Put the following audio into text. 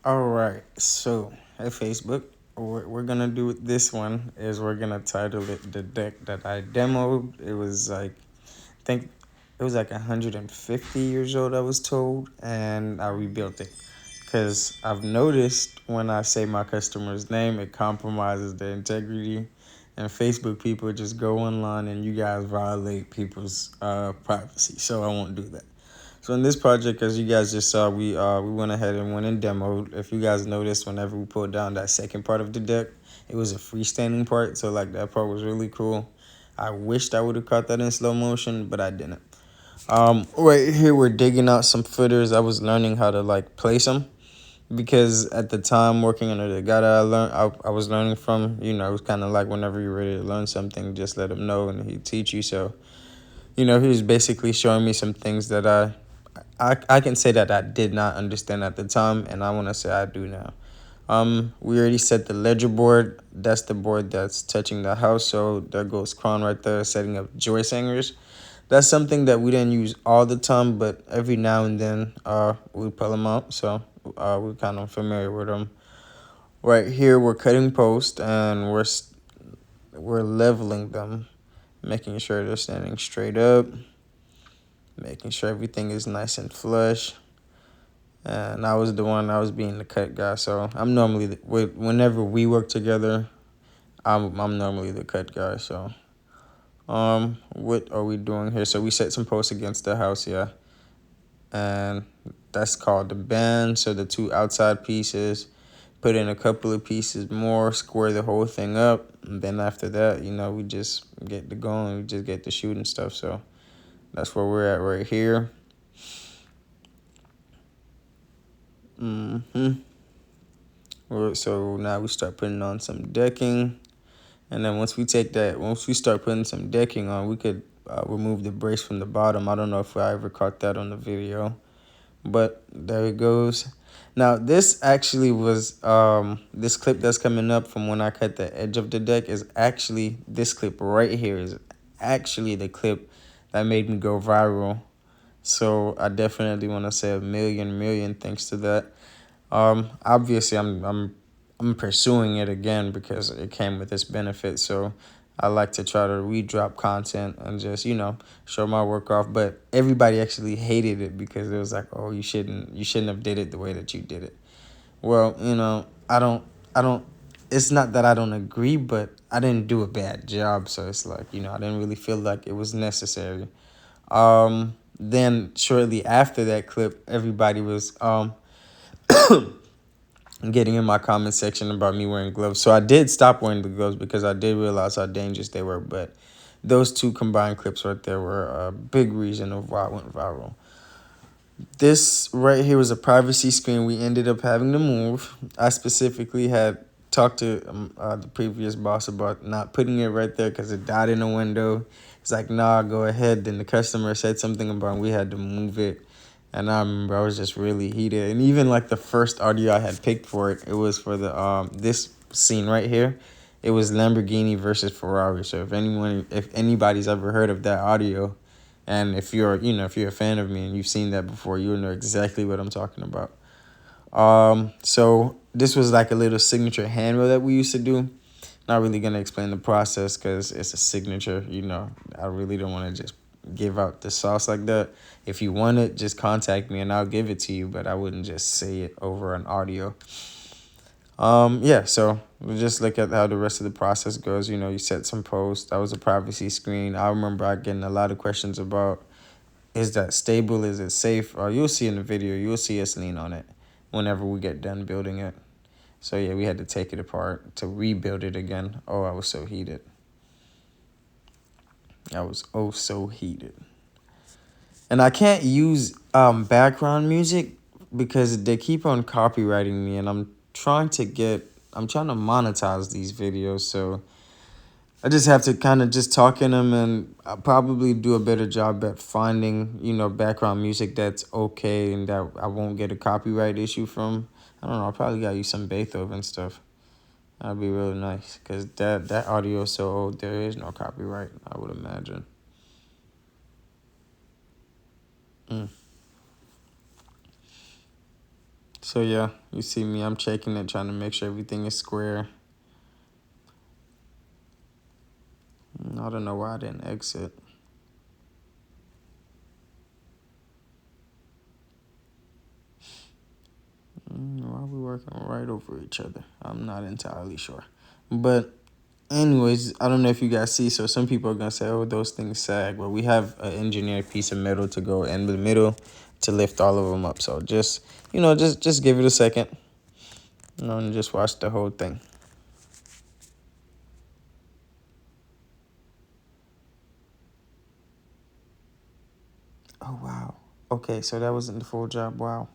All right, so hey Facebook, what we're gonna do with this one is we're gonna title it the deck that I demoed. It was like I think it was like 150 years old, I was told, and I rebuilt it because I've noticed when I say my customer's name, it compromises their integrity, and Facebook people just go online and you guys violate people's privacy. So I won't do that. So in this project, as you guys just saw, we went ahead and went and demoed. If you guys noticed, whenever we pulled down that second part of the deck, it was a freestanding part. So like that part was really cool. I wished I would have caught that in slow motion, but I didn't. Right here we're digging out some footers. I was learning how to like place them because at the time working under the guy that I was learning from, it was kind of like whenever you're ready to learn something, just let him know and he'd teach you. So he was basically showing me some things that I can say that I did not understand at the time, and I want to say I do now. We already set the ledger board. That's the board that's touching the house. So there goes Kron right there, setting up joist hangers. That's something that we didn't use all the time, but every now and then, we pull them out. So we're kind of familiar with them. Right here, we're cutting post and we're leveling them, making sure they're standing straight up, making sure everything is nice and flush. And I was being the cut guy. So I'm normally, whenever we work together, I'm normally the cut guy. So, what are we doing here? So we set some posts against the house, yeah. And that's called the band. So the two outside pieces, put in a couple of pieces more, square the whole thing up. And then after that, we just get to going, we just get to shooting stuff. So that's where we're at right here. Mm-hmm. So now we start putting on some decking. And then once we start putting some decking on, we could remove the brace from the bottom. I don't know if I ever caught that on the video, but there it goes. Now, this actually was, this clip that's coming up from when I cut the edge of the deck is actually, this clip right here is actually the clip that made me go viral. So I definitely want to say a million thanks to that. Obviously, I'm pursuing it again because it came with this benefit. So I like to try to redrop content and just show my work off. But everybody actually hated it because it was like, oh, you shouldn't have did it the way that you did it. Well, I don't. It's not that I don't agree, but I didn't do a bad job. So it's like I didn't really feel like it was necessary. Then shortly after that clip, everybody was getting in my comment section about me wearing gloves. So I did stop wearing the gloves because I did realize how dangerous they were. But those two combined clips right there were a big reason of why I went viral. This right here was a privacy screen we ended up having to move. I specifically had talked to the previous boss about not putting it right there because it died in the window. It's like, nah, go ahead. Then the customer said something about we had to move it. And I remember I was just really heated. And even like the first audio I had picked for it, it was for the this scene right here. It was Lamborghini versus Ferrari. So if anybody's ever heard of that audio, and if you're a fan of me and you've seen that before, you'll know exactly what I'm talking about. So this was like a little signature handle that we used to do. Not really gonna explain the process because it's a signature. I really don't want to just give out the sauce like that. If you want it, just contact me and I'll give it to you. But I wouldn't just say it over an audio. Yeah, so we'll just look at how the rest of the process goes. You set some posts. That was a privacy screen. I remember I getting a lot of questions about, is that stable? Is it safe? Or you'll see in the video, you'll see us lean on it whenever we get done building it. So yeah, we had to take it apart to rebuild it again. Oh, I was so heated. I was oh so heated. And I can't use background music because they keep on copywriting me, and I'm trying to monetize these videos. So I just have to kind of just talk in them, and I'll probably do a better job at finding background music that's okay and that I won't get a copyright issue from. I don't know. I'll probably gotta use some Beethoven stuff. That'd be really nice because that audio is so old. There is no copyright, I would imagine. Mm. So yeah, you see me, I'm checking it, trying to make sure everything is square. I don't know why I didn't exit. Why are we working right over each other? I'm not entirely sure. But anyways, I don't know if you guys see. So some people are going to say, oh, those things sag. But we have an engineered piece of metal to go in the middle to lift all of them up. So just, just give it a second. And just watch the whole thing. Oh, wow. Okay, so that wasn't the full job. Wow.